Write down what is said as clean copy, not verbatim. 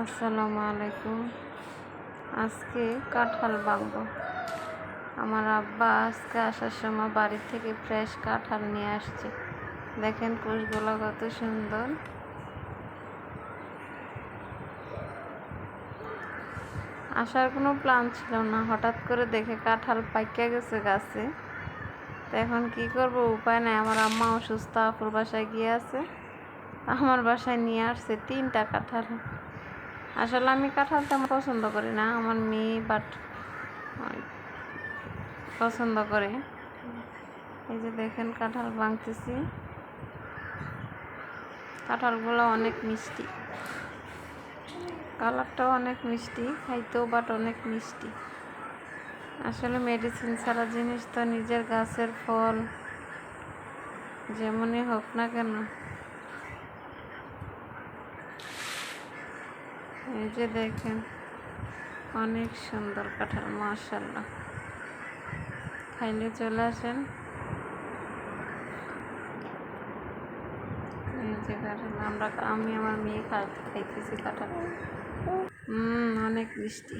আসসালামু আলাইকুম। আজকে কাঁঠাল ভাঙবো। আমার আব্বা আজকে আসার সময় বাড়ি থেকে ফ্রেশ কাঁঠাল নিয়ে আসছে। দেখেন কোষগুলো কত সুন্দর। আসার কোনো প্ল্যান ছিল না, হঠাৎ করে দেখে কাঁঠাল পাইকা গেছে গাছে। তো এখন কি করব, উপায় নাই। আমার আম্মা অসুস্থ, আপুর বাসায় গিয়ে আছে, আমার বাসায় নিয়ে আসছে 3টা কাঁঠাল। আসলে আমি কাঁঠাল তেমন পছন্দ করি না, আমার মেয়ে পছন্দ করে। এই যে দেখেন কাঁঠাল ভাঙতেছি। কাঁঠালগুলো অনেক মিষ্টি, কালারটাও অনেক মিষ্টি, খাইতেও অনেক মিষ্টি। আসলে মেডিসিন ছাড়া জিনিস তো, নিজের গাছের ফল যেমনই হোক না কেন। এই যে দেখেন অনেক সুন্দর কাঁঠাল, মাশাআল্লাহ। খাইলে চলে আসেন। এই যে কাঁঠাল আমি আমার মেয়ে খাইতেছি কাঁঠাল। অনেক মিষ্টি।